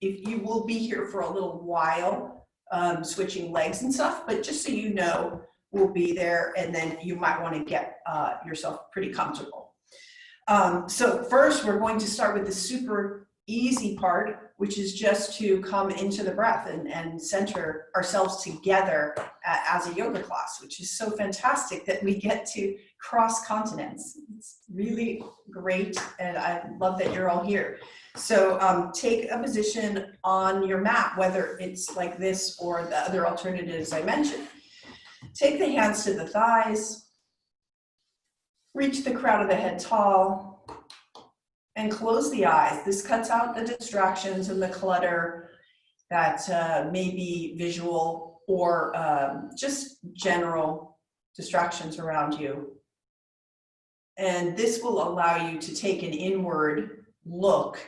if you will be here for a little while, switching legs and stuff, but just so you know, we'll be there, and then you might want to get yourself pretty comfortable. So first, we're going to start with the super easy part, which is just to come into the breath and center ourselves together as a yoga class, which is so fantastic that we get to cross continents. It's really great, and I love that you're all here. So take a position on your mat, whether it's like this or the other alternatives I mentioned. Take the hands to the thighs, reach the crown of the head tall, and close the eyes. This cuts out the distractions and the clutter that may be visual or just general distractions around you. And this will allow you to take an inward look,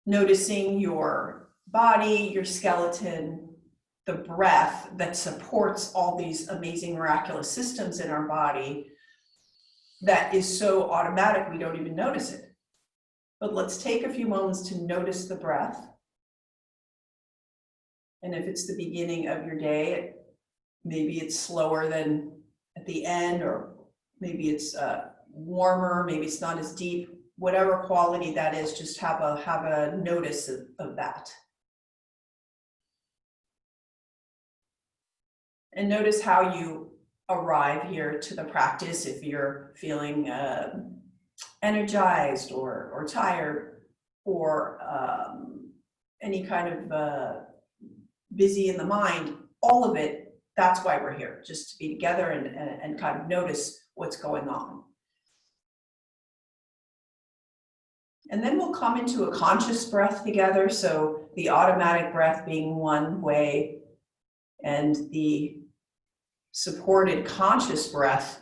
noticing your body, your skeleton, the breath that supports all these amazing miraculous systems in our body that is so automatic we don't even notice it. But let's take a few moments to notice the breath. And if it's the beginning of your day, maybe it's slower than at the end, or maybe it's warmer, maybe it's not as deep. Whatever quality that is, just have a notice of that. And notice how you arrive here to the practice, if you're feeling energized or tired, or any kind of busy in the mind, all of it, that's why we're here, just to be together and kind of notice what's going on. And then we'll come into a conscious breath together, so the automatic breath being one way, and the supported conscious breath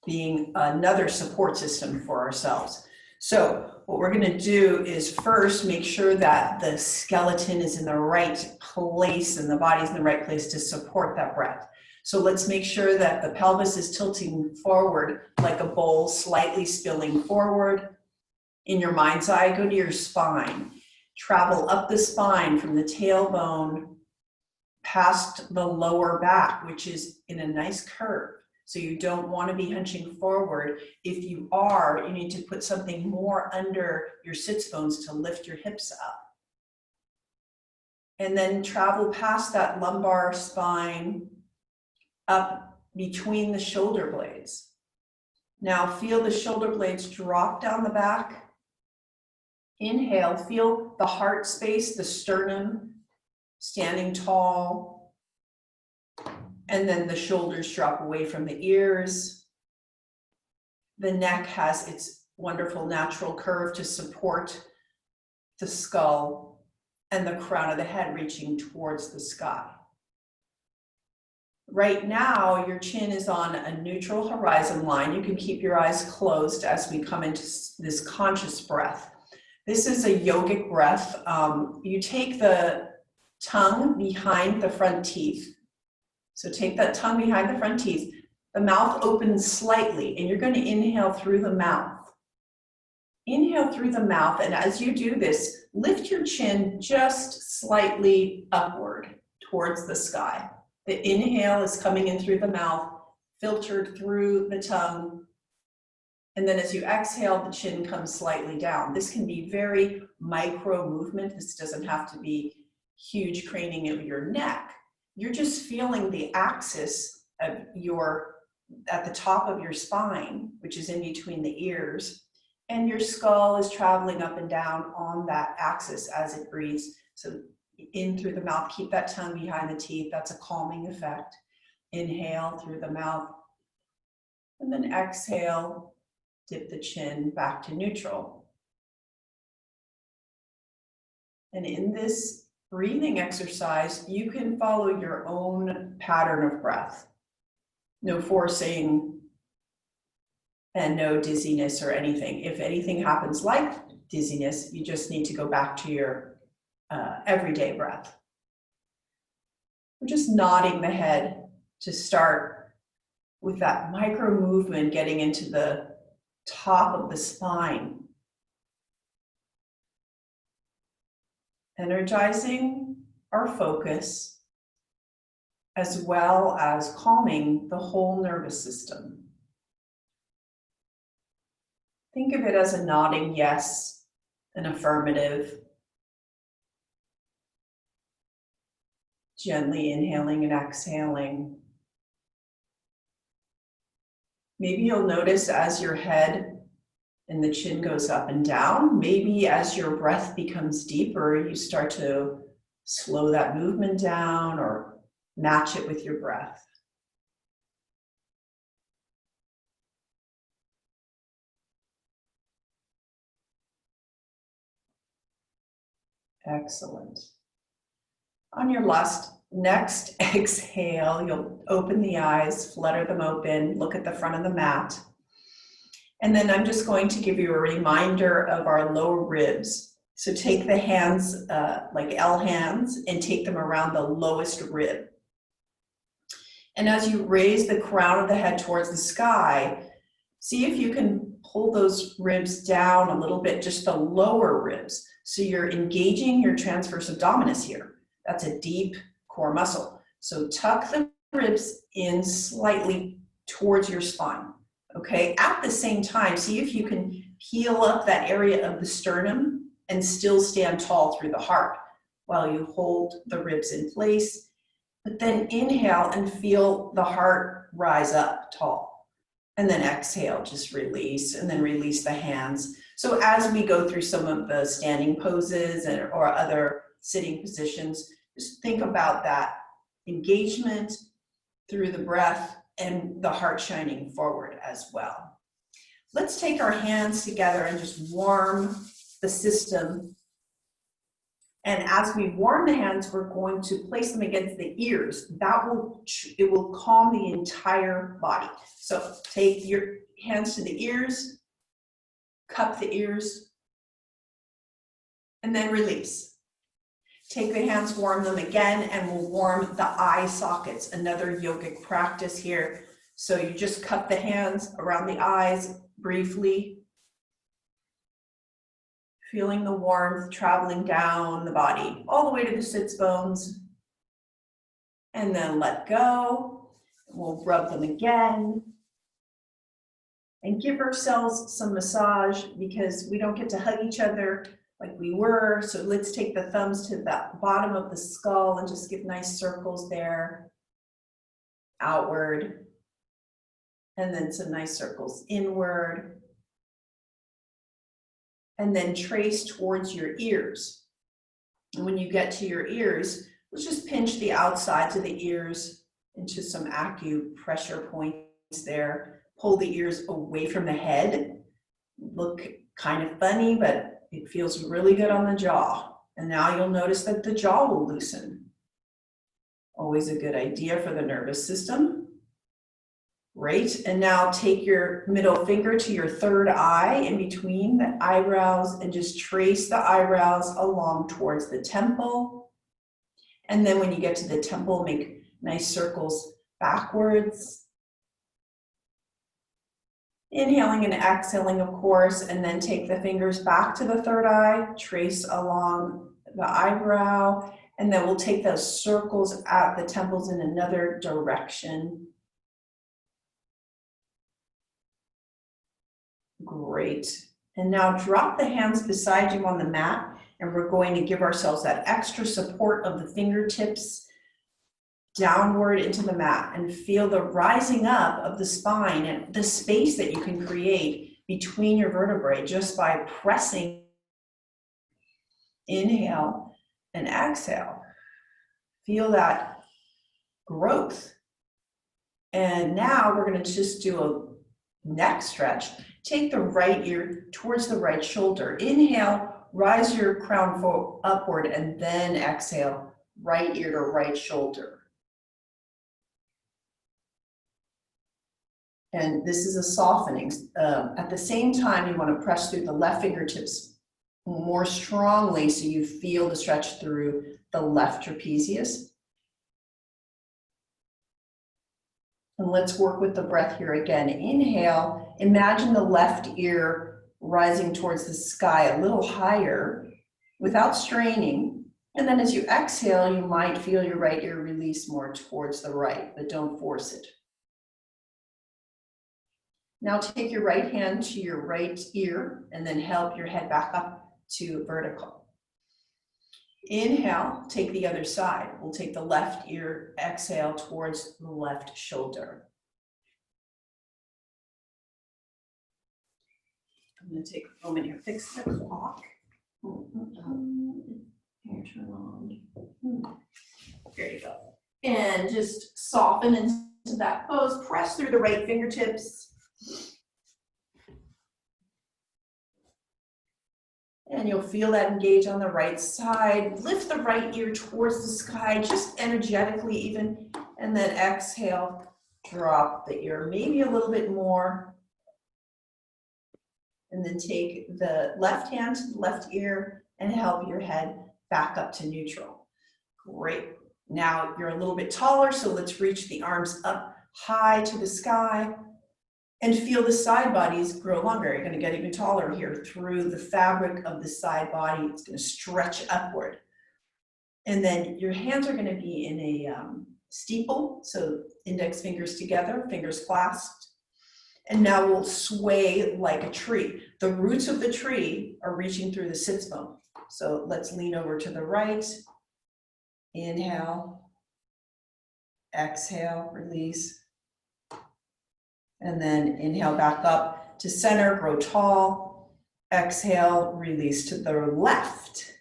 being another support system for ourselves. So what we're going to do is first make sure that the skeleton is in the right place and the body's in the right place to support that breath. So let's make sure that the pelvis is tilting forward like a bowl, slightly spilling forward. In your mind's eye, go to your spine. Travel up the spine from the tailbone past the lower back, which is in a nice curve. So you don't want to be hunching forward. If you are, you need to put something more under your sits bones to lift your hips up. And then travel past that lumbar spine up between the shoulder blades. Now feel the shoulder blades drop down the back. Inhale, feel the heart space, the sternum standing tall, and then the shoulders drop away from the ears. The neck has its wonderful natural curve to support the skull, and the crown of the head reaching towards the sky. Right now, your chin is on a neutral horizon line. You can keep your eyes closed as we come into this conscious breath. This is a yogic breath. You take the tongue behind the front teeth. So take that tongue behind the front teeth. The mouth opens slightly, and you're going to inhale through the mouth. Inhale through the mouth, and as you do this, lift your chin just slightly upward towards the sky. The inhale is coming in through the mouth, filtered through the tongue, and then as you exhale, the chin comes slightly down. This can be very micro movement. This doesn't have to be huge craning of your neck. You're just feeling the axis of at the top of your spine, which is in between the ears, and your skull is traveling up and down on that axis as it breathes. So in through the mouth, keep that tongue behind the teeth. That's a calming effect. Inhale through the mouth, and then exhale, dip the chin back to neutral. And in this breathing exercise, you can follow your own pattern of breath. No forcing and no dizziness or anything. If anything happens like dizziness, you just need to go back to your everyday breath. We're just nodding the head to start with that micro movement, getting into the top of the spine. energizing our focus, as well as calming the whole nervous system. Think of it as a nodding yes, an affirmative. Gently inhaling and exhaling. Maybe you'll notice as your head and the chin goes up and down, maybe as your breath becomes deeper, you start to slow that movement down or match it with your breath. Excellent. On your next exhale, you'll open the eyes, flutter them open, look at the front of the mat. And then I'm just going to give you a reminder of our lower ribs. So take the hands, like L hands, and take them around the lowest rib. And as you raise the crown of the head towards the sky, see if you can pull those ribs down a little bit, just the lower ribs. So you're engaging your transverse abdominis here. That's a deep core muscle. So tuck the ribs in slightly towards your spine. Okay, at the same time, see if you can peel up that area of the sternum and still stand tall through the heart while you hold the ribs in place. But then inhale and feel the heart rise up tall. And then exhale, just release, and then release the hands. So as we go through some of the standing poses or other sitting positions, just think about that engagement through the breath and the heart shining forward as well. Let's take our hands together and just warm the system. And as we warm the hands, we're going to place them against the ears. It will calm the entire body. So take your hands to the ears, cup the ears, and then release. Take the hands, warm them again, and we'll warm the eye sockets, another yogic practice here. So you just cup the hands around the eyes briefly, feeling the warmth traveling down the body, all the way to the sits bones, and then let go. We'll rub them again, and give ourselves some massage because we don't get to hug each other like we were. So let's take the thumbs to the bottom of the skull and just give nice circles there, outward, and then some nice circles inward. And then trace towards your ears. And when you get to your ears, let's just pinch the outsides of the ears into some acupressure points there. Pull the ears away from the head. Look kind of funny, but it feels really good on the jaw. And now you'll notice that the jaw will loosen. Always a good idea for the nervous system. Great. And now take your middle finger to your third eye in between the eyebrows and just trace the eyebrows along towards the temple. And then when you get to the temple, make nice circles backwards. Inhaling and exhaling, of course, and then take the fingers back to the third eye, trace along the eyebrow, and then we'll take those circles at the temples in another direction. Great. And now drop the hands beside you on the mat, and we're going to give ourselves that extra support of the fingertips downward into the mat and feel the rising up of the spine and the space that you can create between your vertebrae just by pressing. Inhale and exhale. Feel that growth. And now we're going to just do a neck stretch. Take the right ear towards the right shoulder. Inhale, rise your crown upward, and then exhale, right ear to right shoulder. And this is a softening. At the same time, you want to press through the left fingertips more strongly so you feel the stretch through the left trapezius. And let's work with the breath here again. Inhale, imagine the left ear rising towards the sky a little higher without straining. And then as you exhale, you might feel your right ear release more towards the right, but don't force it. Now take your right hand to your right ear and then help your head back up to vertical. Inhale, take the other side. We'll take the left ear, exhale towards the left shoulder. I'm going to take a moment here, fix the clock. Here, turn on. There you go. And just soften into that pose. Press through the right fingertips. And you'll feel that engage on the right side. Lift the right ear towards the sky, just energetically even. And then exhale, drop the ear, maybe a little bit more. And then take the left hand to the left ear and help your head back up to neutral. Great. Now you're a little bit taller, so let's reach the arms up high to the sky and feel the side bodies grow longer. You're going to get even taller here through the fabric of the side body. It's going to stretch upward. And then your hands are going to be in a steeple, so index fingers together, fingers clasped. And now we'll sway like a tree. The roots of the tree are reaching through the sits bone. So let's lean over to the right. Inhale, exhale, release. And then inhale back up to center, grow tall. Exhale, release to the left.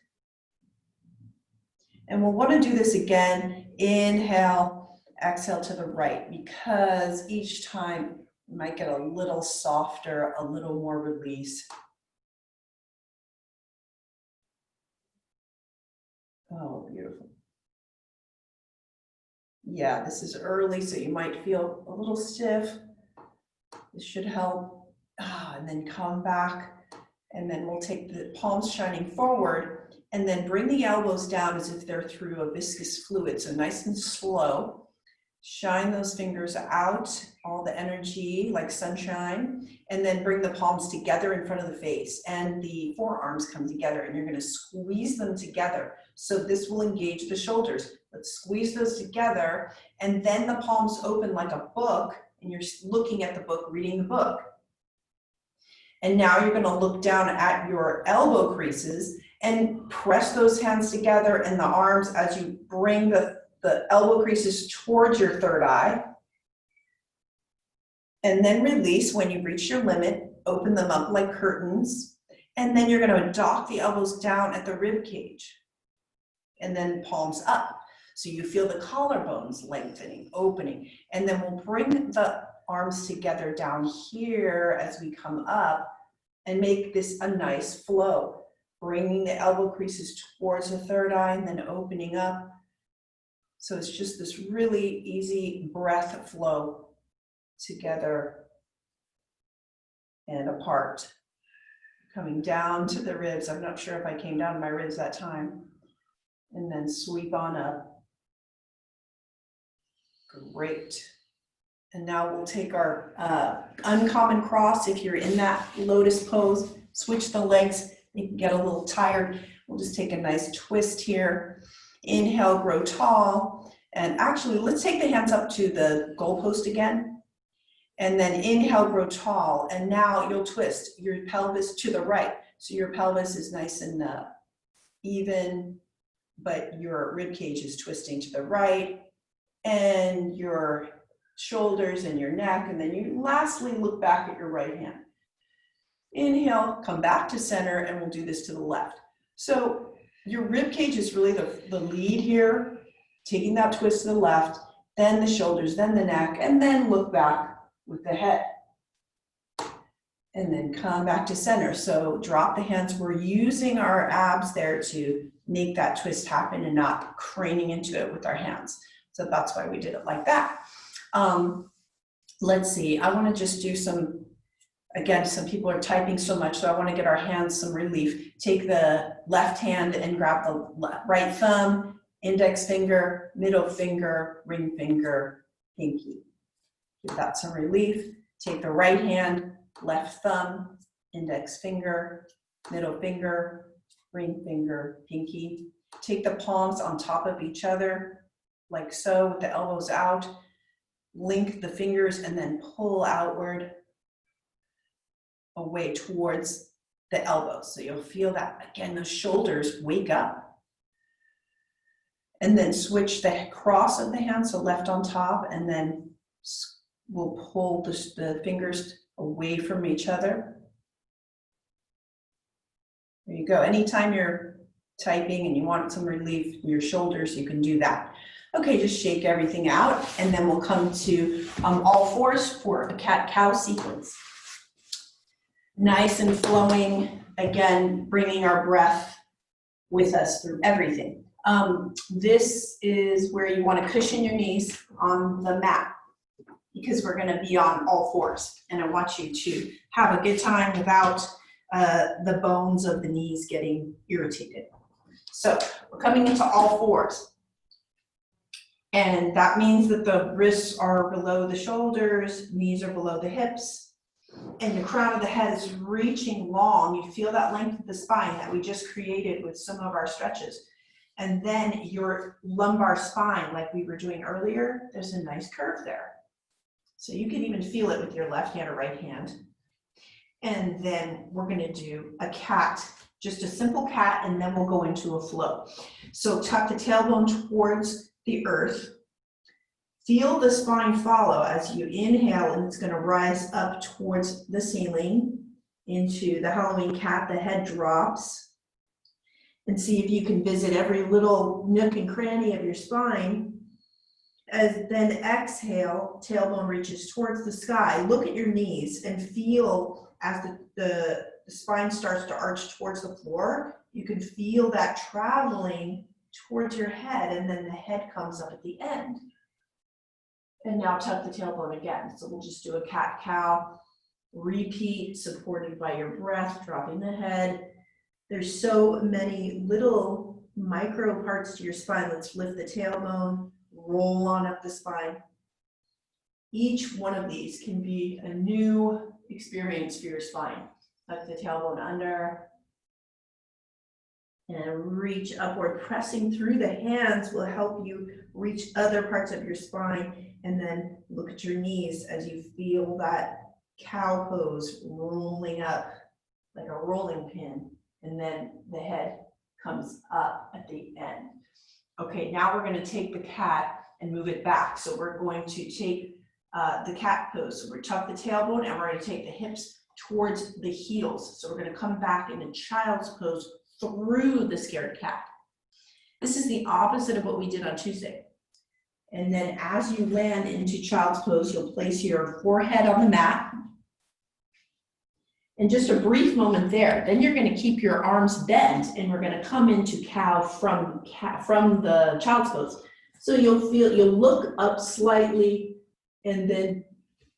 And we'll want to do this again. Inhale, exhale to the right, because each time you might get a little softer, a little more release. Oh, beautiful. Yeah, this is early, so you might feel a little stiff. This should help. And then come back, and then we'll take the palms shining forward, and then bring the elbows down as if they're through a viscous fluid. So nice and slow. Shine those fingers out, all the energy like sunshine, and then bring the palms together in front of the face, and the forearms come together, and you're going to squeeze them together. So this will engage the shoulders. Let's squeeze those together, and then the palms open like a book, and you're looking at the book, reading the book. And now you're going to look down at your elbow creases and press those hands together and the arms as you bring the elbow creases towards your third eye. And then release when you reach your limit, open them up like curtains. And then you're going to dock the elbows down at the rib cage. And then palms up. So you feel the collarbones lengthening, opening. And then we'll bring the arms together down here as we come up and make this a nice flow. Bringing the elbow creases towards the third eye and then opening up. So it's just this really easy breath flow together and apart. Coming down to the ribs. I'm not sure if I came down to my ribs that time. And then sweep on up. Great. And now we'll take our uncommon cross. If you're in that lotus pose, switch the legs. You can get a little tired. We'll just take a nice twist here. Inhale, grow tall. And actually, let's take the hands up to the goalpost again. And then inhale, grow tall. And now you'll twist your pelvis to the right. So your pelvis is nice and even, but your rib cage is twisting to the right. And your shoulders and your neck. And then you lastly look back at your right hand. Inhale, come back to center, and we'll do this to the left. So your rib cage is really the lead here, taking that twist to the left, then the shoulders, then the neck, and then look back with the head. And then come back to center. So drop the hands. We're using our abs there to make that twist happen and not craning into it with our hands. So that's why we did it like that. Let's see, I want to just do some, again, some people are typing so much, so I want to get our hands some relief. Take the left hand and grab the right thumb, index finger, middle finger, ring finger, pinky. Give that some relief. Take the right hand, left thumb, index finger, middle finger, ring finger, pinky. Take the palms on top of each other, like so, with the elbows out. Link the fingers and then pull outward away towards the elbows. So you'll feel that, again, those shoulders wake up. And then switch the cross of the hand, so left on top, and then we'll pull the fingers away from each other. There you go. Anytime you're typing and you want some relief in your shoulders, you can do that. Okay, just shake everything out, and then we'll come to all fours for a cat-cow sequence. Nice and flowing, again, bringing our breath with us through everything. This is where you want to cushion your knees on the mat, because we're going to be on all fours, and I want you to have a good time without the bones of the knees getting irritated. So we're coming into all fours, and that means that the wrists are below the shoulders, knees are below the hips, and the crown of the head is reaching long. You feel that length of the spine that we just created with some of our stretches. And then your lumbar spine, like we were doing earlier, there's a nice curve there. So you can even feel it with your left hand or right hand. And then we're gonna do a cat, just a simple cat, and then we'll go into a flow. So tuck the tailbone towards the earth. Feel the spine follow as you inhale, and it's gonna rise up towards the ceiling into the Halloween cat. The head drops. And see if you can visit every little nook and cranny of your spine. As then exhale, tailbone reaches towards the sky. Look at your knees and feel as the spine starts to arch towards the floor. You can feel that traveling towards your head, and then the head comes up at the end. And now tuck the tailbone again. So we'll just do a cat-cow. Repeat, supported by your breath, dropping the head. There's so many little micro parts to your spine. Let's lift the tailbone, roll on up the spine. Each one of these can be a new experience for your spine. Tuck the tailbone under and reach upward. Pressing through the hands will help you reach other parts of your spine. And then look at your knees as you feel that cow pose rolling up like a rolling pin. And then the head comes up at the end. Okay, now we're going to take the cat and move it back. So we're going to take the cat pose. So we're tuck the tailbone, and we're going to take the hips towards the heels. So we're going to come back into child's pose through the scared cat. This is the opposite of what we did on Tuesday. And then as you land into child's pose, you'll place your forehead on the mat. And just a brief moment there, then you're going to keep your arms bent, and we're going to come into cow from the child's pose. So you'll look up slightly, and then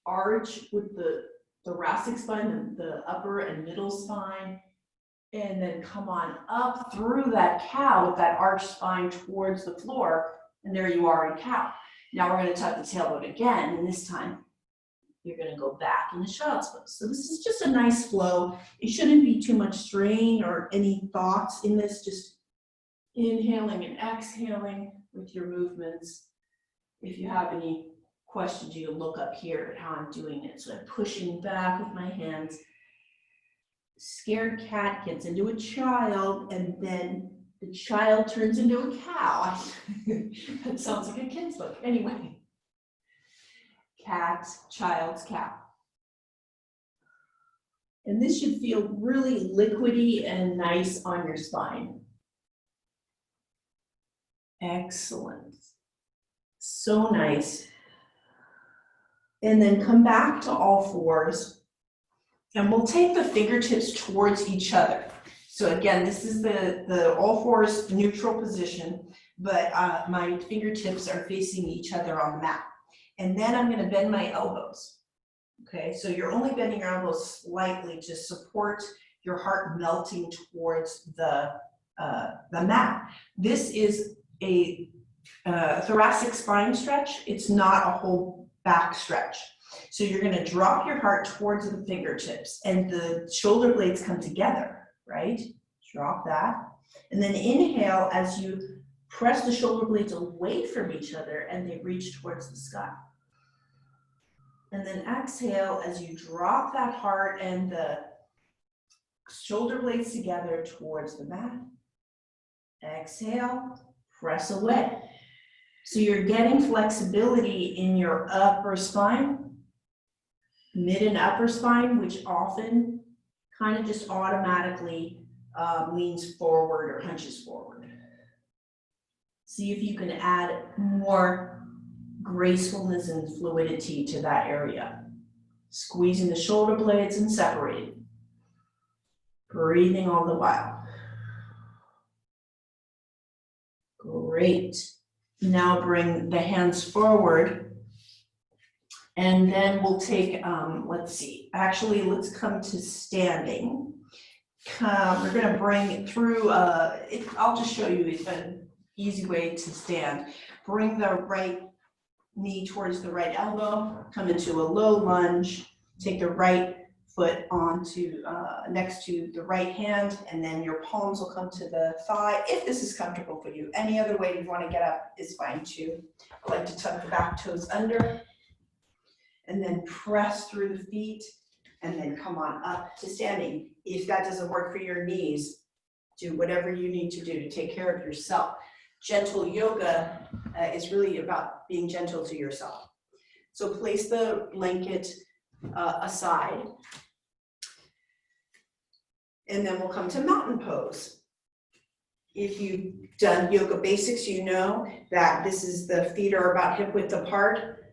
arch with the thoracic spine, the upper and middle spine, and then come on up through that cow with that arched spine towards the floor, and there you are in cow. Now we're going to tuck the tailbone again, and this time you're going to go back in the child's pose. So this is just a nice flow. It shouldn't be too much strain or any thoughts in this, just inhaling and exhaling with your movements. If you have any questions, you can look up here at how I'm doing it. So I'm pushing back with my hands. Scared cat gets into a child, and then the child turns into a cow. That sounds like a kid's book. Anyway. Cat, child's cow. And this should feel really liquidy and nice on your spine. Excellent. So nice. And then come back to all fours, and we'll take the fingertips towards each other. So again, this is the all fours neutral position, but my fingertips are facing each other on the mat. And then I'm going to bend my elbows. Okay, so you're only bending your elbows slightly to support your heart melting towards the mat. This is a thoracic spine stretch. It's not a whole back stretch. So you're going to drop your heart towards the fingertips, and the shoulder blades come together, right? Drop that. And then inhale as you press the shoulder blades away from each other and they reach towards the sky. And then exhale as you drop that heart and the shoulder blades together towards the mat. Exhale, press away. So you're getting flexibility in your upper spine, mid and upper spine, which often kind of just automatically leans forward or hunches forward. See if you can add more gracefulness and fluidity to that area. Squeezing the shoulder blades and separating. Breathing all the while. Great. Now bring the hands forward. And then we'll take, let's see, actually let's come to standing. We're gonna bring it through, I'll just show you an easy way to stand. Bring the right knee towards the right elbow, come into a low lunge, take the right foot onto next to the right hand, and then your palms will come to the thigh if this is comfortable for you. Any other way you want to get up is fine too. I like to tuck the back toes under and then press through the feet and then come on up to standing. If that doesn't work for your knees, do whatever you need to do to take care of yourself. Gentle yoga is really about being gentle to yourself. So place the blanket aside. And then we'll come to mountain pose. If you've done yoga basics, you know that this is the feet are about hip width apart.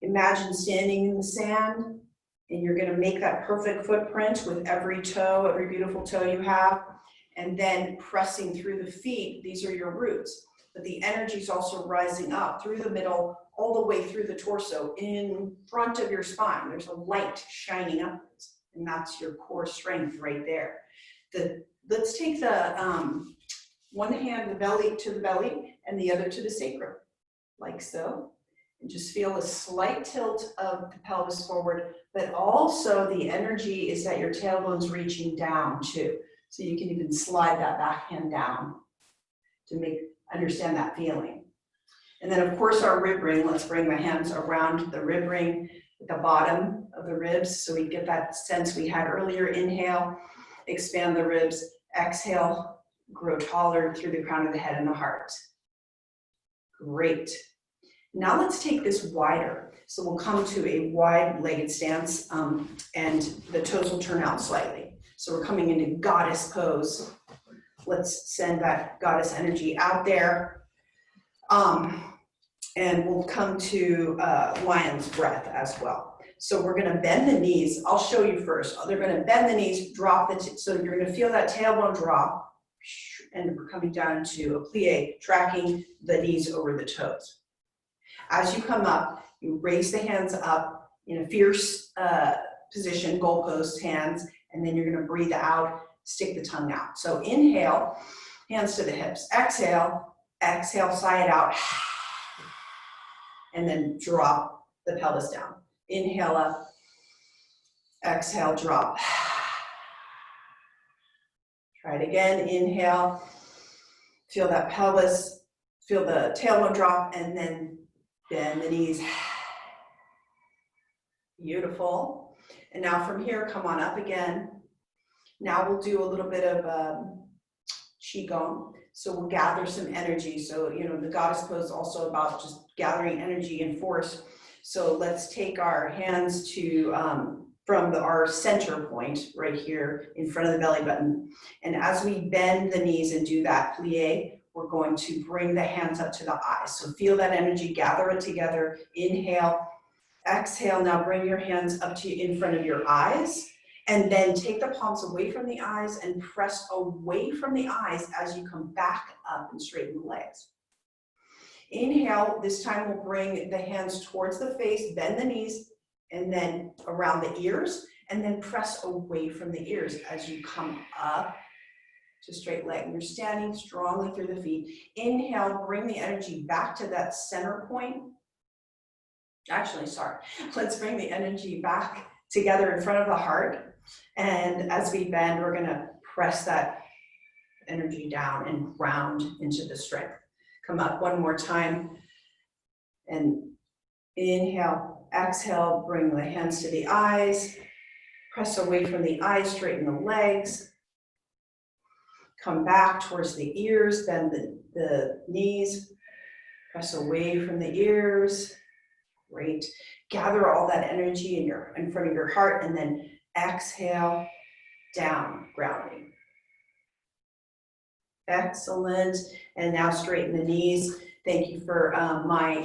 Imagine standing in the sand and you're gonna make that perfect footprint with every toe, every beautiful toe you have, and then pressing through the feet. These are your roots, but the energy is also rising up through the middle, all the way through the torso, in front of your spine. There's a light shining upwards. And that's your core strength right there. Let's take the one hand, the belly to the belly, and the other to the sacrum, like so. And just feel a slight tilt of the pelvis forward, but also the energy is that your tailbone's reaching down too. So you can even slide that back hand down to understand that feeling. And then of course our rib ring, let's bring the hands around the rib ring at the bottom of the ribs so we get that sense we had earlier. Inhale, expand the ribs. Exhale, grow taller through the crown of the head and the heart. Great. Now let's take this wider. So we'll come to a wide-legged stance and the toes will turn out slightly. So we're coming into goddess pose. Let's send that goddess energy out there. And we'll come to lion's breath as well. So we're gonna bend the knees. I'll show you first. They're gonna bend the knees, drop so you're gonna feel that tailbone drop, and we're coming down to a plie, tracking the knees over the toes. As you come up, you raise the hands up in a fierce position, goalpost hands, and then you're gonna breathe out, stick the tongue out. So inhale, hands to the hips. Exhale, exhale, sigh it out. And then drop the pelvis down. Inhale up, exhale, drop. Try it again, inhale, feel that pelvis, feel the tailbone drop, and then bend the knees. Beautiful. And now from here, come on up again. Now we'll do a little bit of Qigong. So we'll gather some energy. So, you know, the goddess pose is also about just gathering energy and force. So let's take our hands to, from our center point right here in front of the belly button. And as we bend the knees and do that plie, we're going to bring the hands up to the eyes. So feel that energy, gather it together. Inhale, exhale. Now bring your hands up to in front of your eyes. And then take the palms away from the eyes and press away from the eyes as you come back up and straighten the legs. Inhale, this time we'll bring the hands towards the face, bend the knees, and then around the ears, and then press away from the ears as you come up to straight leg. And you're standing strongly through the feet. Inhale, bring the energy back to that center point. Actually, sorry. Let's bring the energy back together in front of the heart. And as we bend, we're gonna press that energy down and ground into the strength. Come up one more time and inhale, exhale, bring the hands to the eyes, press away from the eyes, straighten the legs, come back towards the ears, bend the knees, press away from the ears. Great. Gather all that energy in front of your heart, and then exhale, down, grounding. Excellent. And now straighten the knees. Thank you for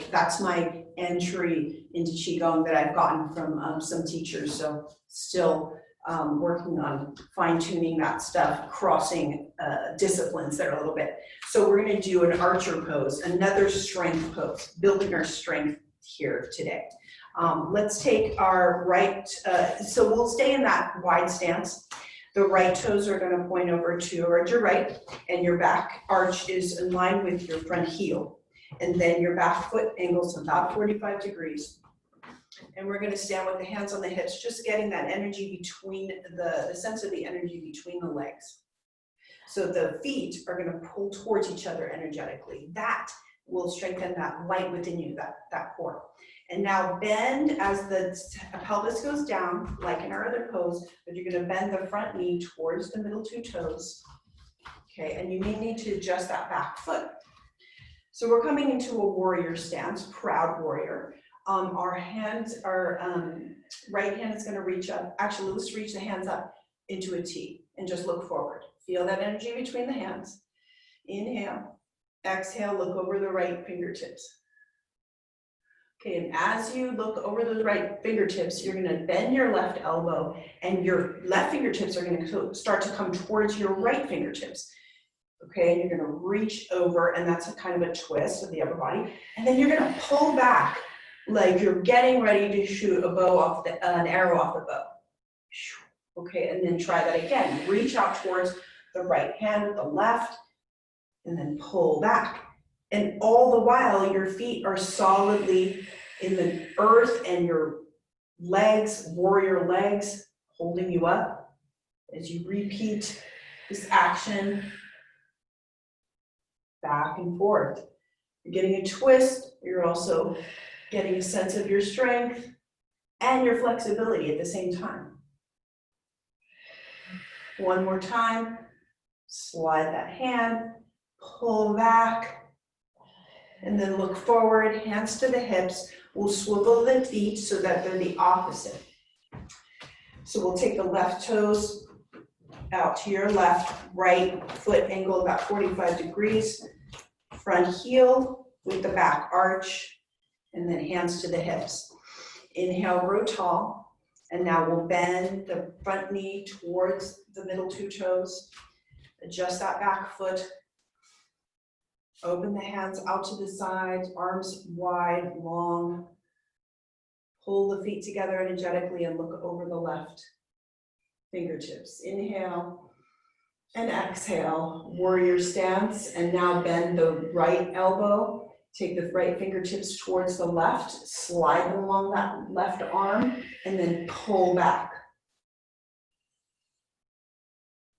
that's my entry into Qigong that I've gotten from some teachers. So still working on fine-tuning that stuff, crossing disciplines there a little bit. So we're going to do an archer pose, another strength pose, building our strength here today. Let's take our right, so we'll stay in that wide stance. The right toes are going to point over towards your right, and your back arch is in line with your front heel. And then your back foot angles about 45 degrees. And we're going to stand with the hands on the hips, just getting that energy between the sense of the energy between the legs. So the feet are going to pull towards each other energetically. That will strengthen that light within you, that core. And now bend as the pelvis goes down, like in our other pose, but you're going to bend the front knee towards the middle two toes. Okay, and you may need to adjust that back foot. So we're coming into a warrior stance, proud warrior. Our hands, our right hand is going to reach up. Actually, let's reach the hands up into a T and just look forward. Feel that energy between the hands. Inhale, exhale, look over the right fingertips. Okay, and as you look over those right fingertips, you're going to bend your left elbow, and your left fingertips are going to start to come towards your right fingertips. Okay, and you're going to reach over, and that's a kind of a twist of the upper body. And then you're going to pull back like you're getting ready to shoot a bow off an arrow off the bow. Okay, and then try that again. Reach out towards the right hand with the left, and then pull back. And all the while, your feet are solidly in the earth, and your legs, warrior legs, holding you up as you repeat this action back and forth. You're getting a twist. You're also getting a sense of your strength and your flexibility at the same time. One more time. Slide that hand, pull back, and then look forward, hands to the hips. We'll swivel the feet so that they're the opposite. So we'll take the left toes out to your left, right foot angle about 45 degrees, front heel with the back arch, and then hands to the hips. Inhale, grow tall, and now we'll bend the front knee towards the middle two toes. Adjust that back foot. Open the hands out to the sides, arms wide, long. Pull the feet together energetically and look over the left fingertips. Inhale and exhale, warrior stance. And now bend the right elbow. Take the right fingertips towards the left, slide them along that left arm, and then pull back.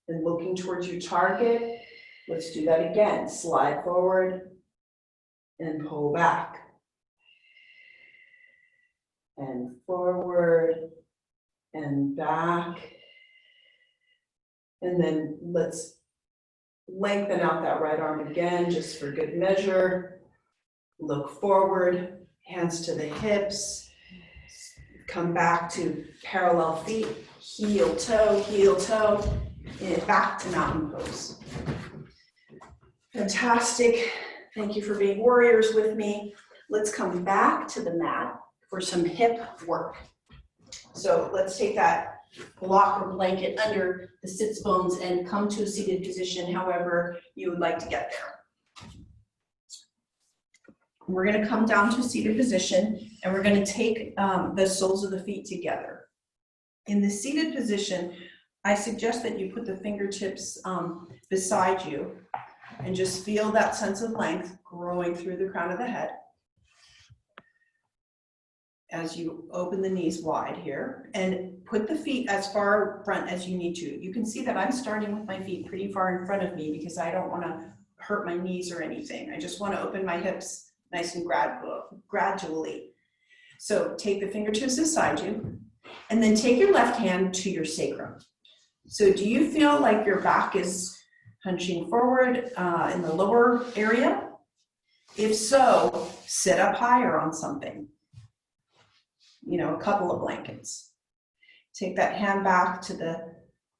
And looking towards your target, let's do that again. Slide forward and pull back. And forward and back. And then let's lengthen out that right arm again, just for good measure. Look forward, hands to the hips. Come back to parallel feet, heel, toe, and back to mountain pose. Fantastic. Thank you for being warriors with me. Let's come back to the mat for some hip work. So let's take that block or blanket under the sits bones and come to a seated position, however you would like to get there. We're going to come down to a seated position, and we're going to take the soles of the feet together. In the seated position, I suggest that you put the fingertips beside you and just feel that sense of length growing through the crown of the head. as you open the knees wide here, and put the feet as far front as you need to. You can see that I'm starting with my feet pretty far in front of me because I don't want to hurt my knees or anything. I just want to open my hips nice and gradually. So take the fingertips beside you, and then take your left hand to your sacrum. So do you feel like your back is hunching forward in the lower area? If so, sit up higher on something. You know, a couple of blankets. Take that hand back to the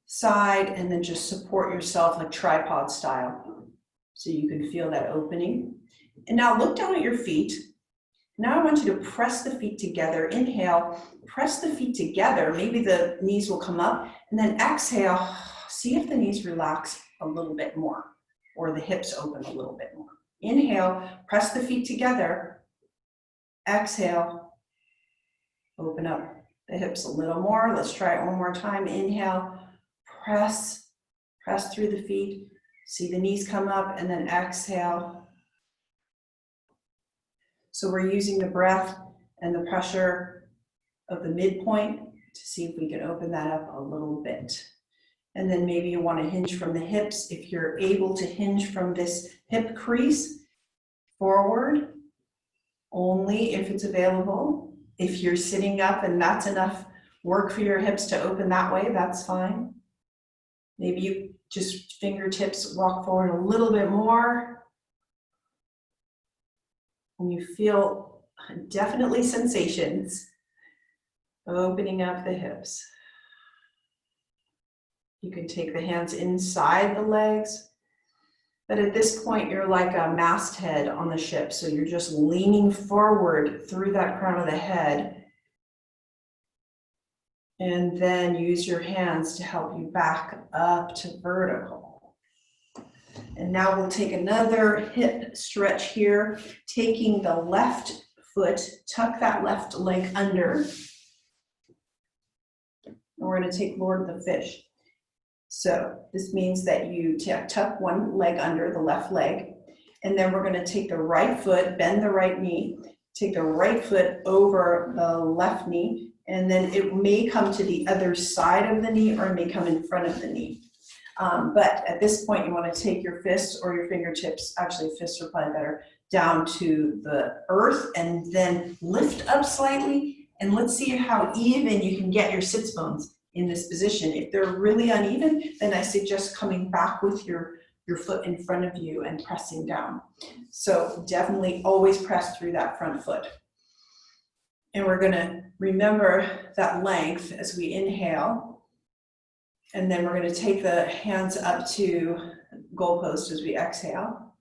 side and then just support yourself like tripod style so you can feel that opening. And now look down at your feet. Now I want you to press the feet together. Inhale, press the feet together. Maybe the knees will come up, and then exhale. See if the knees relax a little bit more or the hips open a little bit more. Inhale, press the feet together. Exhale, open up the hips a little more. Let's try it one more time. Inhale, press through the feet. See the knees come up, and then exhale. So we're using the breath and the pressure of the midpoint to see if we can open that up a little bit. And then maybe you want to hinge from the hips. If you're able to hinge from this hip crease forward, only if it's available. If you're sitting up and that's enough work for your hips to open that way, that's fine. Maybe you just fingertips walk forward a little bit more. And you feel definitely sensations opening up the hips. You can take the hands inside the legs, but at this point you're like a masthead on the ship, so you're just leaning forward through that crown of the head, and then use your hands to help you back up to vertical. And now we'll take another hip stretch here, taking the left foot, tuck that left leg under. And we're going to take Lord of the Fish. So this means that you tuck one leg under, the left leg, and then we're going to take the right foot, bend the right knee, take the right foot over the left knee, and then it may come to the other side of the knee or it may come in front of the knee. But at this point, you want to take your fists or your fingertips, actually fists are probably better, down to the earth and then lift up slightly. And let's see how even you can get your sits bones in this position. If they're really uneven, then I suggest coming back with your foot in front of you and pressing down. So definitely always press through that front foot. And we're going to remember that length as we inhale. And then we're going to take the hands up to goalpost as we exhale.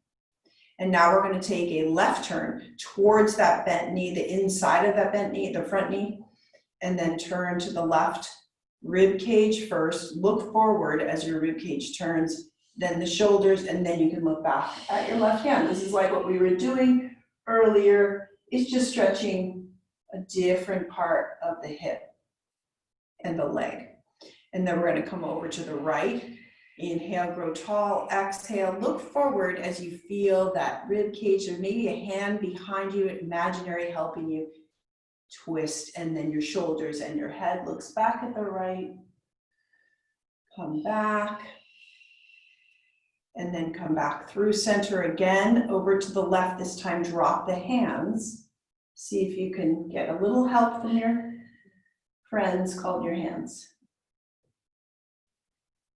And now we're going to take a left turn towards that bent knee, the inside of that bent knee, the front knee, and then turn to the left. Rib cage first. Look forward as your rib cage turns, then the shoulders, and then you can look back at your left hand. This is like what we were doing earlier. It's just stretching a different part of the hip and the leg. And then we're going to come over to the right. Inhale, grow tall. Exhale, look forward as you feel that rib cage, or maybe a hand behind you, imaginary, helping you twist. And then your shoulders and your head looks back at the right. Come back. And then come back through center again, over to the left. This time, drop the hands. See if you can get a little help from your friends called your hands.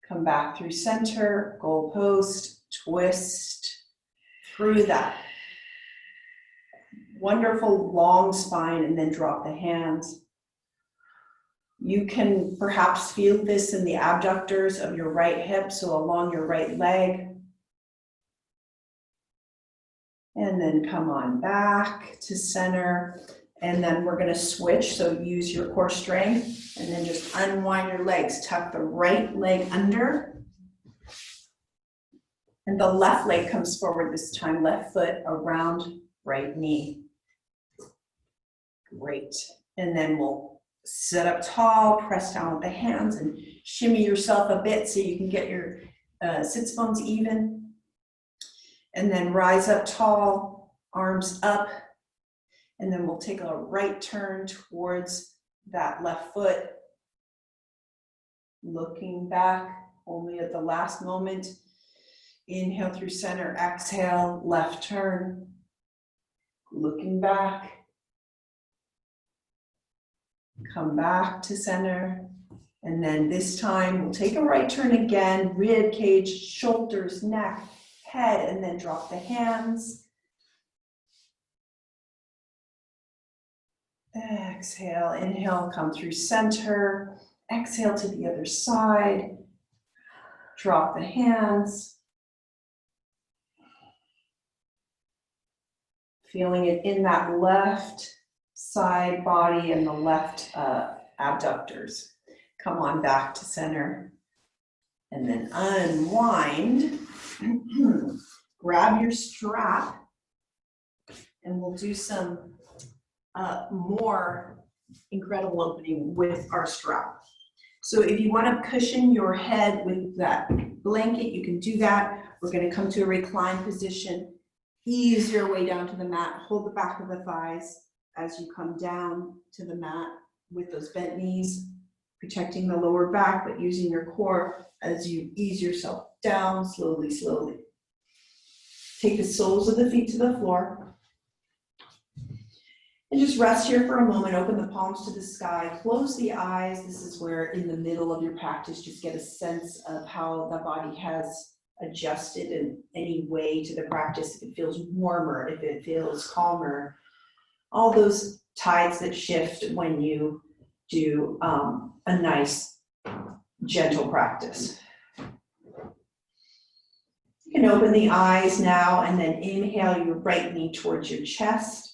Come back through center, goalpost, twist through that wonderful long spine, and then drop the hands. You can perhaps feel this in the abductors of your right hip, so along your right leg. And then come on back to center. And then we're going to switch, so use your core strength, and then just unwind your legs. Tuck the right leg under, and the left leg comes forward this time. Left foot around right knee. Great. And then we'll sit up tall, press down with the hands, and shimmy yourself a bit so you can get your sits bones even. And then rise up tall, arms up. And then we'll take a right turn towards that left foot. Looking back only at the last moment. Inhale through center, exhale, left turn. Looking back. Come back to center. And then this time we'll take a right turn again, rib cage, shoulders, neck, head, and then drop the hands. Exhale, inhale, come through center. Exhale to the other side. Drop the hands. Feeling it in that left side body and the left abductors. Come on back to center. And then unwind. Grab your strap. And we'll do some more incredible opening with our strap. So if you want to cushion your head with that blanket, you can do that. We're going to come to a reclined position. Ease your way down to the mat. Hold the back of the thighs as you come down to the mat with those bent knees, protecting the lower back, but using your core as you ease yourself down slowly, slowly. Take the soles of the feet to the floor. And just rest here for a moment. Open the palms to the sky. Close the eyes. This is where in the middle of your practice, just get a sense of how the body has adjusted in any way to the practice. If it feels warmer, if it feels calmer. All those tides that shift when you do a nice, gentle practice. You can open the eyes now and then inhale your right knee towards your chest.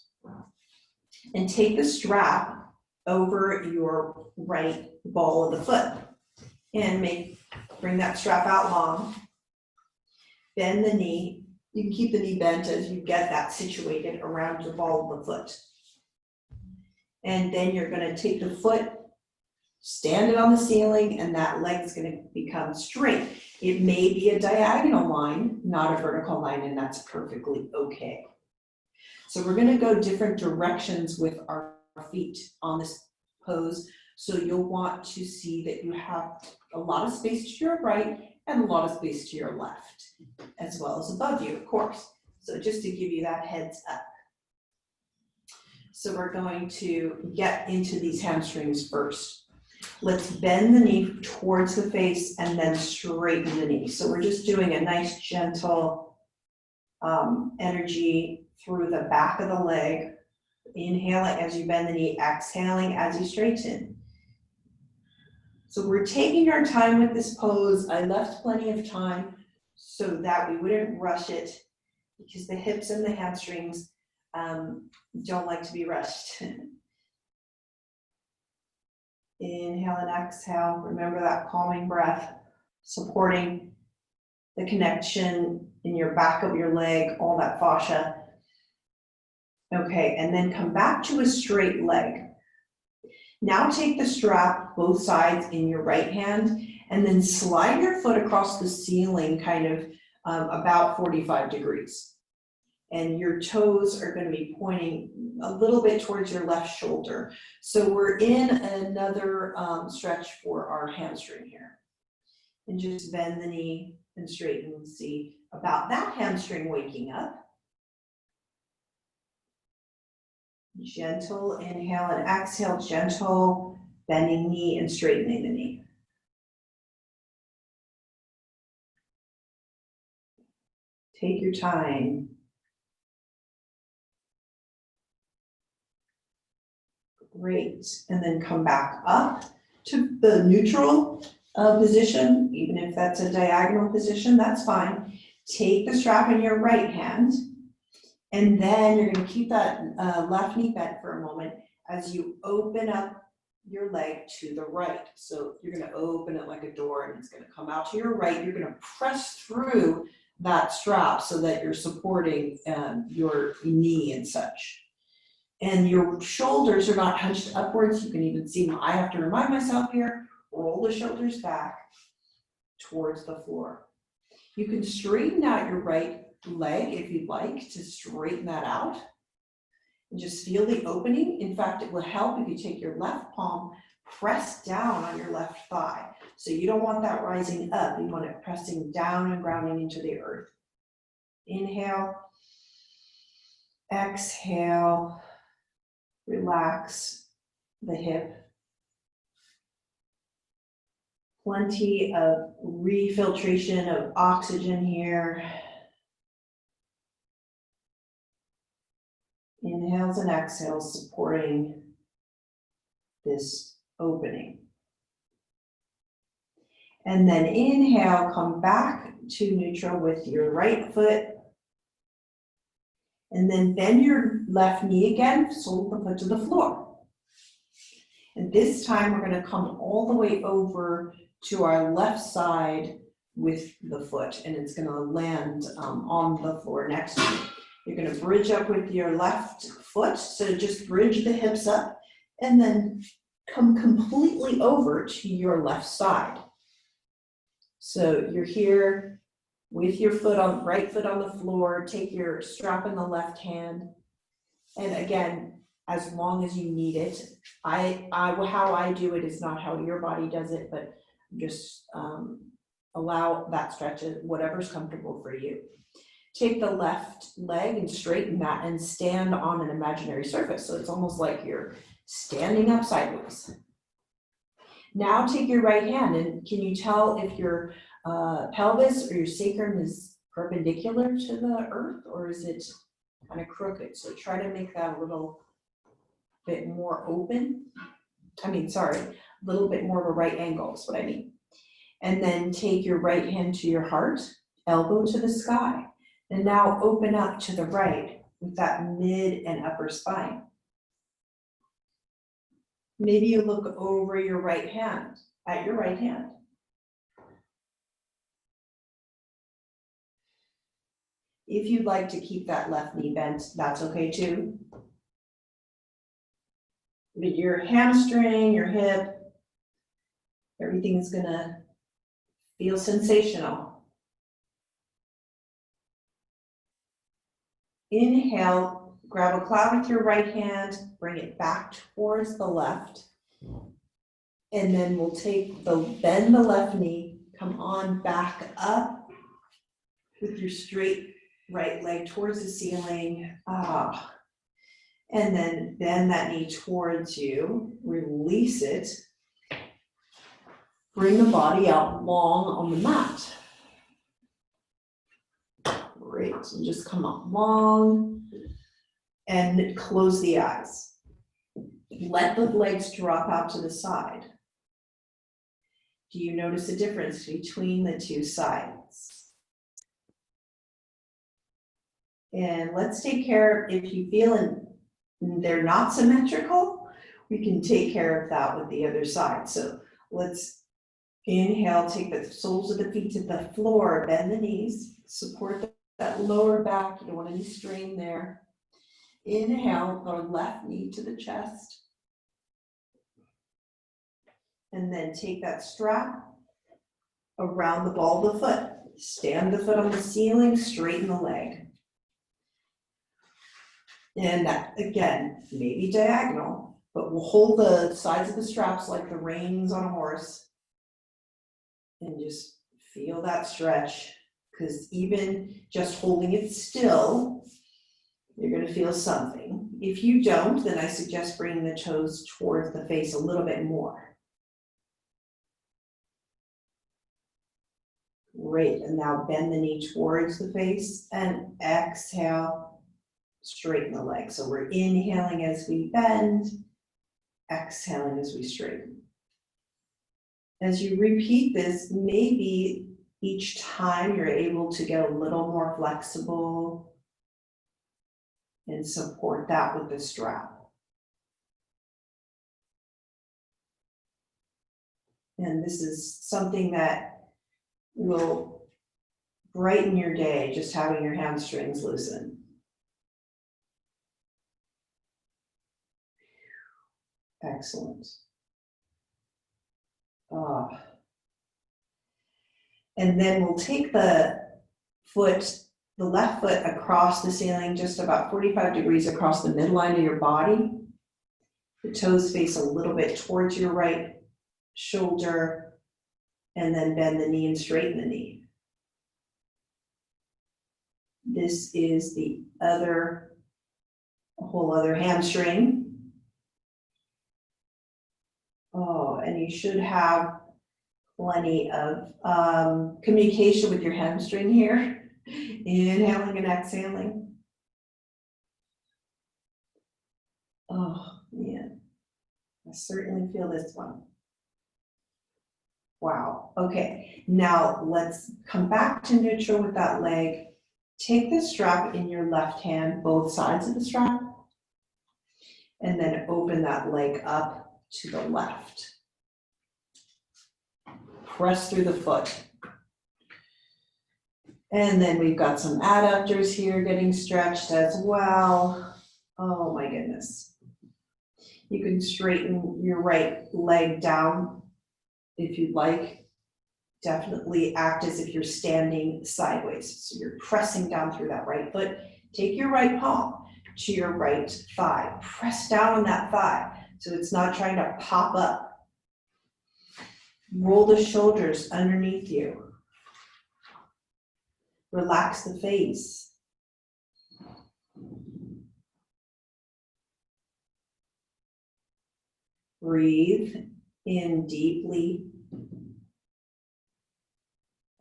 And take the strap over your right ball of the foot. And bring that strap out long. Bend the knee. You can keep the knee bent as you get that situated around your ball of the foot. And then you're going to take the foot, stand it on the ceiling, and that leg's going to become straight. It may be a diagonal line, not a vertical line, and that's perfectly okay. So we're going to go different directions with our feet on this pose. So you'll want to see that you have a lot of space to your right and a lot of space to your left, as well as above you, of course. So just to give you that heads up. So we're going to get into these hamstrings first. Let's bend the knee towards the face and then straighten the knee. So we're just doing a nice gentle energy through the back of the leg. Inhaling as you bend the knee, exhaling as you straighten. So we're taking our time with this pose. I left plenty of time so that we wouldn't rush it because the hips and the hamstrings don't like to be rushed. Inhale and exhale. Remember that calming breath, supporting the connection in your back of your leg, all that fascia. Okay, and then come back to a straight leg. Now take the strap, both sides in your right hand, and then slide your foot across the ceiling kind of about 45 degrees. And your toes are going to be pointing a little bit towards your left shoulder. So we're in another stretch for our hamstring here. And just bend the knee and straighten and see about that hamstring waking up. Gentle inhale and exhale, gentle bending knee and straightening the knee. Take your time. Great. And then come back up to the neutral position, even if that's a diagonal position, that's fine. Take the strap in your right hand. And then you're going to keep that left knee bent for a moment as you open up your leg to the right. So you're going to open it like a door and it's going to come out to your right. You're going to press through that strap so that you're supporting your knee and such. And your shoulders are not hunched upwards. You can even see, I have to remind myself here, roll the shoulders back towards the floor. You can straighten out your right leg if you'd like to straighten that out. And just feel the opening. In fact, it will help if you take your left palm, press down on your left thigh. So you don't want that rising up, you want it pressing down and grounding into the earth. Inhale, exhale, relax the hip. Plenty of refiltration of oxygen here. Inhales and exhales supporting this opening. And then inhale, come back to neutral with your right foot. And then bend your left knee again, sole of the foot to the floor. And this time we're going to come all the way over to our left side with the foot, and it's going to land on the floor next to you. You're going to bridge up with your left foot, so just bridge the hips up and then come completely over to your left side. So you're here with your right foot on the floor, take your strap in the left hand, and again, as long as you need it. How I do it is not how your body does it, but just allow that stretch, whatever's comfortable for you. Take the left leg and straighten that and stand on an imaginary surface. So it's almost like you're standing up sideways. Now take your right hand, and can you tell if your pelvis or your sacrum is perpendicular to the earth, or is it kind of crooked? So try to make that a little bit more open. A little bit more of a right angle is what I mean. And then take your right hand to your heart, elbow to the sky. And now open up to the right with that mid and upper spine. Maybe you look over your right hand, at your right hand. If you'd like to keep that left knee bent, that's okay too. But your hamstring, your hip, everything's gonna feel sensational. Inhale, grab a cloud with your right hand, bring it back towards the left. And then we'll bend the left knee, come on back up with your straight right leg towards the ceiling. And then bend that knee towards you, release it. Bring the body out long on the mat. Great, so just come up long and close the eyes. Let the legs drop out to the side. Do you notice a difference between the two sides? And let's take care, if you feel they're not symmetrical, we can take care of that with the other side. So let's inhale, take the soles of the feet to the floor, bend the knees, support that lower back, you don't want any strain there. Inhale, our left knee to the chest. And then take that strap around the ball of the foot. Stand the foot on the ceiling, straighten the leg. And that, again, maybe diagonal, but we'll hold the sides of the straps like the reins on a horse. And just feel that stretch, because even just holding it still, you're going to feel something. If you don't, then I suggest bringing the toes towards the face a little bit more. Great, and now bend the knee towards the face and exhale, straighten the leg. So we're inhaling as we bend, exhaling as we straighten. As you repeat this, maybe each time you're able to get a little more flexible and support that with the strap. And this is something that will brighten your day, just having your hamstrings loosen. Excellent. And then we'll take the foot the left foot across the ceiling, just about 45 degrees across the midline of your body. The toes face a little bit towards your right shoulder, and then bend the knee and straighten the knee. This is the other, a whole other hamstring. Oh, and you should have plenty of communication with your hamstring here. Inhaling and exhaling. Oh man, I certainly feel this one. Wow, okay, now let's come back to neutral with that leg. Take the strap in your left hand, both sides of the strap, and then open that leg up to the left. Press through the foot. And then we've got some adductors here getting stretched as well. Oh my goodness. You can straighten your right leg down if you'd like. Definitely act as if you're standing sideways. So you're pressing down through that right foot. Take your right palm to your right thigh. Press down on that thigh so it's not trying to pop up. Roll the shoulders underneath you. Relax the face. Breathe in deeply.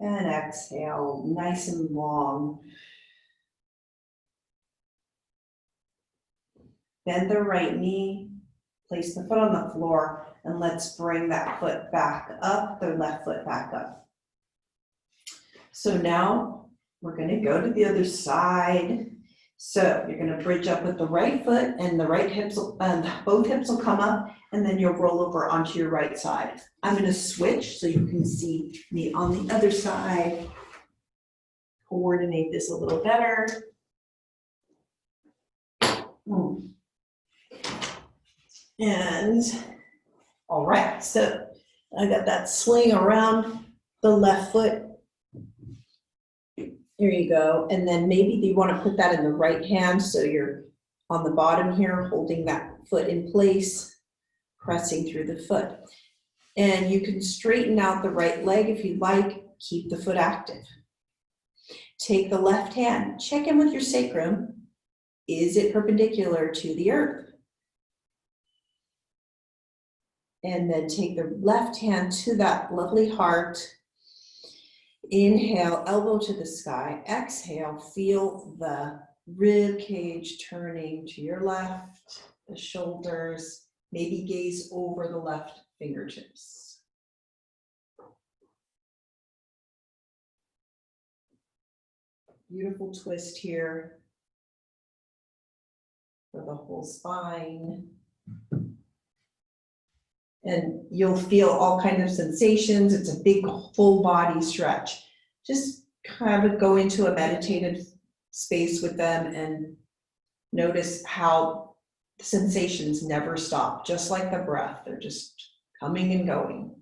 And exhale, nice and long. Bend the right knee, place the foot on the floor, and let's bring that foot back up, the left foot back up. So now we're gonna go to the other side. So you're gonna bridge up with the right foot and the right hips, both hips will come up, and then you'll roll over onto your right side. I'm gonna switch so you can see me on the other side. Coordinate this a little better. And all right, so I got that swing around the left foot. Here you go. And then maybe you want to put that in the right hand so you're on the bottom here, holding that foot in place, pressing through the foot. And you can straighten out the right leg if you'd like, keep the foot active. Take the left hand, check in with your sacrum. Is it perpendicular to the earth? And then take the left hand to that lovely heart. Inhale, elbow to the sky. Exhale, feel the rib cage turning to your left, the shoulders, maybe gaze over the left fingertips. Beautiful twist here for the whole spine. And you'll feel all kinds of sensations. It's a big full body stretch. Just kind of go into a meditative space with them and notice how the sensations never stop, just like the breath. They're just coming and going.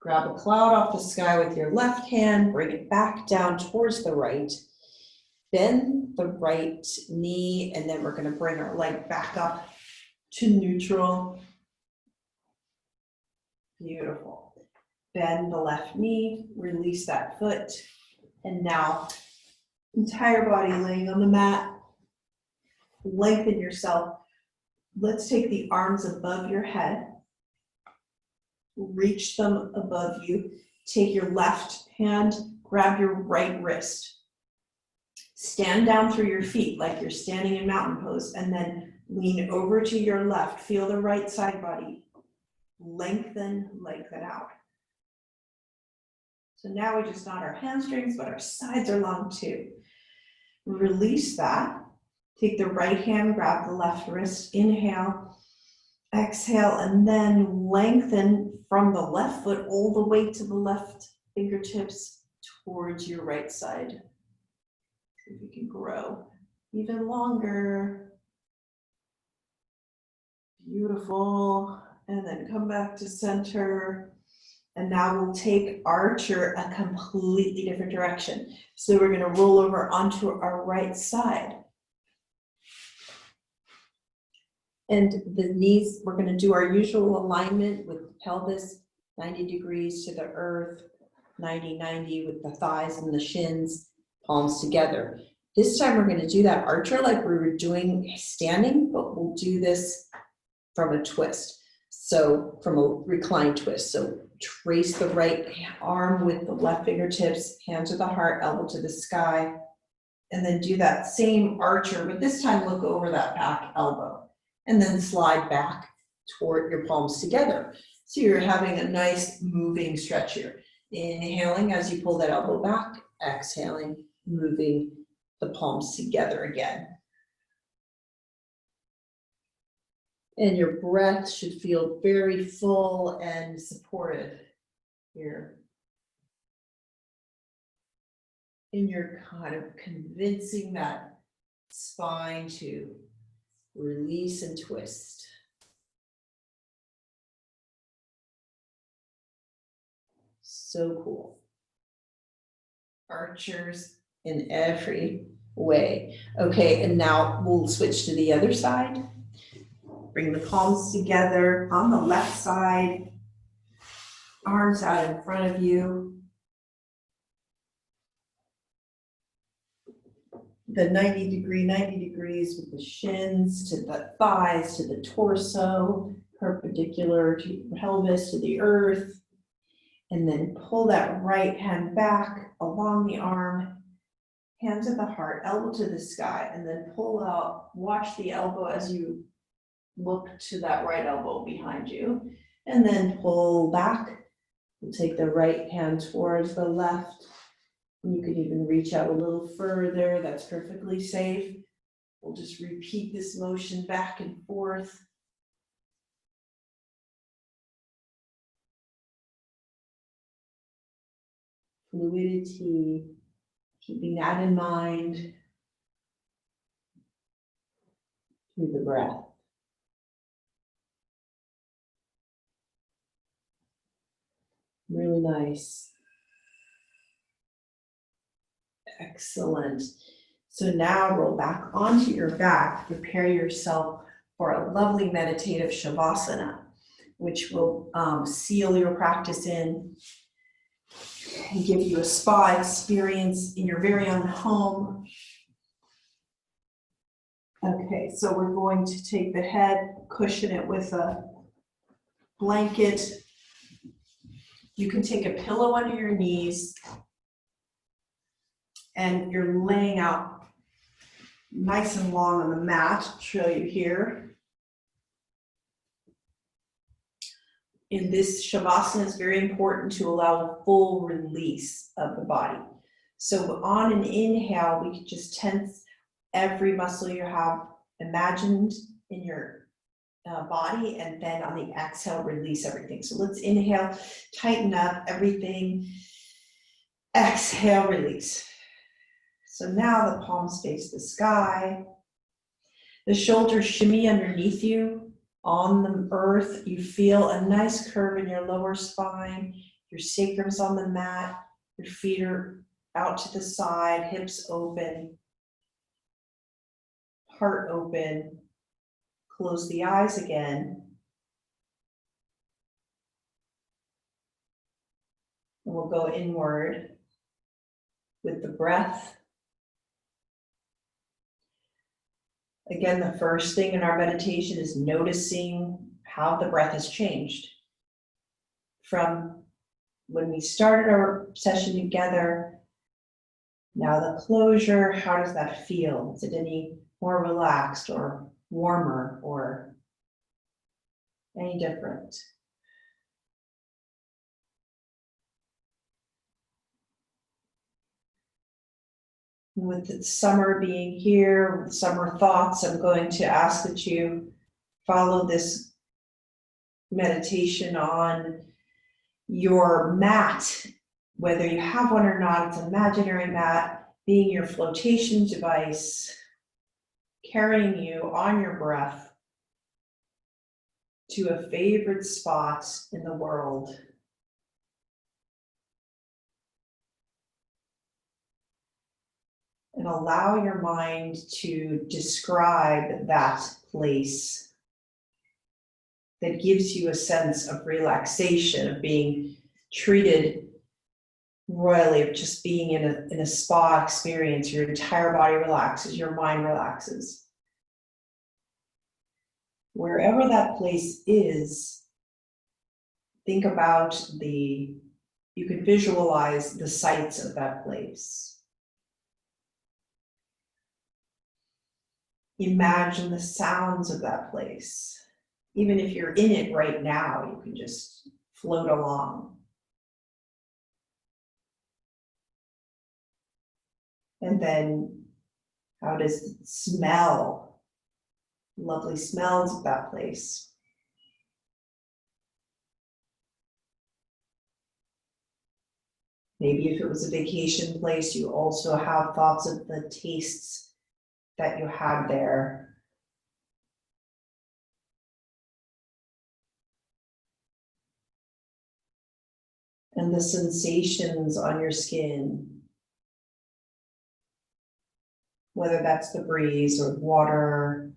Grab a cloud off the sky with your left hand, bring it back down towards the right. Bend the right knee, and then we're going to bring our leg back up to neutral. Beautiful. Bend the left knee, release that foot, and now entire body laying on the mat. Lengthen yourself. Let's take the arms above your head. Reach them above you. Take your left hand, grab your right wrist. Stand down through your feet like you're standing in mountain pose, and then lean over to your left. Feel the right side body. Lengthen out. So now we just not our hamstrings, but our sides are long too. Release that. Take the right hand, grab the left wrist. Inhale, exhale, and then lengthen from the left foot all the way to the left fingertips towards your right side. See if you can grow even longer. Beautiful. And then come back to center. And now we'll take Archer a completely different direction. So we're gonna roll over onto our right side. And the knees, we're gonna do our usual alignment with the pelvis, 90 degrees to the earth, 90-90 with the thighs and the shins, palms together. This time we're gonna do that Archer like we were doing standing, but we'll do this from a twist. So from a reclined twist. So trace the right arm with the left fingertips, hand to the heart, elbow to the sky, and then do that same Archer, but this time look over that back elbow, and then slide back toward your palms together. So you're having a nice moving stretch here. Inhaling as you pull that elbow back, exhaling, moving the palms together again. And your breath should feel very full and supportive here. And you're kind of convincing that spine to release and twist. So cool. Archers in every way. Okay, and now we'll switch to the other side. Bring the palms together on the left side, arms out in front of you. The 90 degrees with the shins to the thighs, to the torso, perpendicular to the pelvis, to the earth. And then pull that right hand back along the arm, hand to the heart, elbow to the sky, and then pull out, watch the elbow as you look to that right elbow behind you, and then pull back. We'll take the right hand towards the left. You can even reach out a little further, that's perfectly safe. We'll just repeat this motion back and forth. Fluidity, keeping that in mind through the breath. Really nice. Excellent. So now roll back onto your back, prepare yourself for a lovely meditative Shavasana, which will seal your practice in and give you a spa experience in your very own home. Okay, so we're going to take the head, cushion it with a blanket. You can take a pillow under your knees, and you're laying out nice and long on the mat. I'll show you here. In this Shavasana, it's very important to allow full release of the body. So on an inhale, we can just tense every muscle you have imagined in your body, and then on the exhale, release everything. So let's inhale, tighten up everything. Exhale, release. So now the palms face the sky. The shoulders shimmy underneath you on the earth. You feel a nice curve in your lower spine. Your sacrum's on the mat. Your feet are out to the side, hips open, heart open. Close the eyes again. And we'll go inward with the breath. Again, the first thing in our meditation is noticing how the breath has changed. From when we started our session together, now the closure, how does that feel? Is it any more relaxed or warmer or any different? With the summer being here, with summer thoughts, I'm going to ask that you follow this meditation on your mat, whether you have one or not. It's an imaginary mat, being your flotation device, carrying you on your breath to a favorite spot in the world. And allow your mind to describe that place that gives you a sense of relaxation, of being treated royally, of just being in a spa experience. Your entire body relaxes, your mind relaxes. Wherever that place is, think about you could visualize the sights of that place. Imagine the sounds of that place. Even if you're in it right now, you can just float along. And then how does it smell? Lovely smells of that place. Maybe if it was a vacation place, you also have thoughts of the tastes that you had there. And the sensations on your skin, whether that's the breeze or water.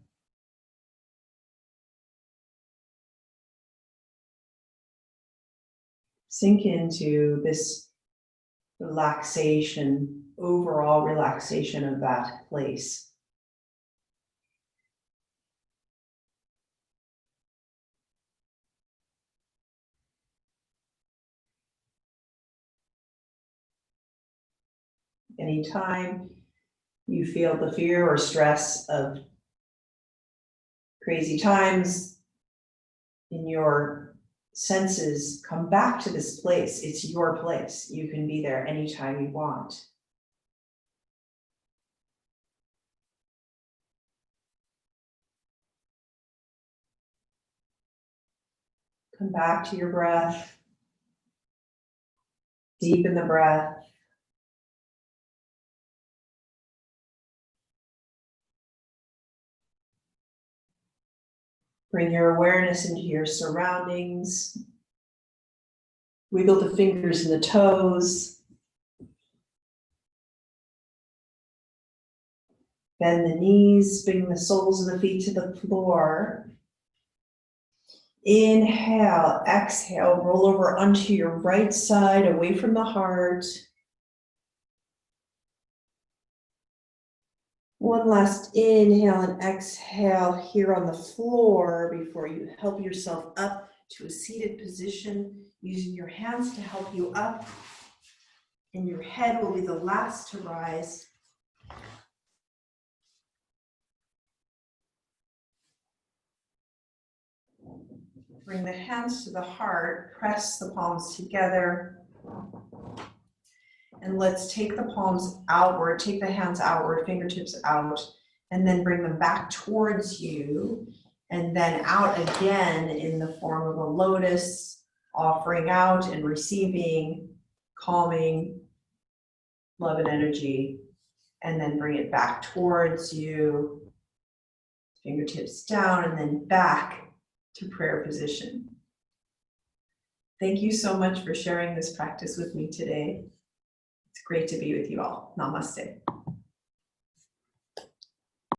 Sink into this relaxation, overall relaxation of that place. Anytime you feel the fear or stress of crazy times in your senses, come back to this place. It's your place. You can be there anytime you want. Come back to your breath. Deepen the breath. Bring your awareness into your surroundings. Wiggle the fingers and the toes. Bend the knees, bring the soles of the feet to the floor. Inhale, exhale, roll over onto your right side, away from the heart. One last inhale and exhale here on the floor before you help yourself up to a seated position, using your hands to help you up. And your head will be the last to rise. Bring the hands to the heart, press the palms together. And let's take the palms outward, take the hands outward, fingertips out, and then bring them back towards you, and then out again in the form of a lotus, offering out and receiving, calming, love and energy, and then bring it back towards you, fingertips down, and then back to prayer position. Thank you so much for sharing this practice with me today. It's great to be with you all. Namaste.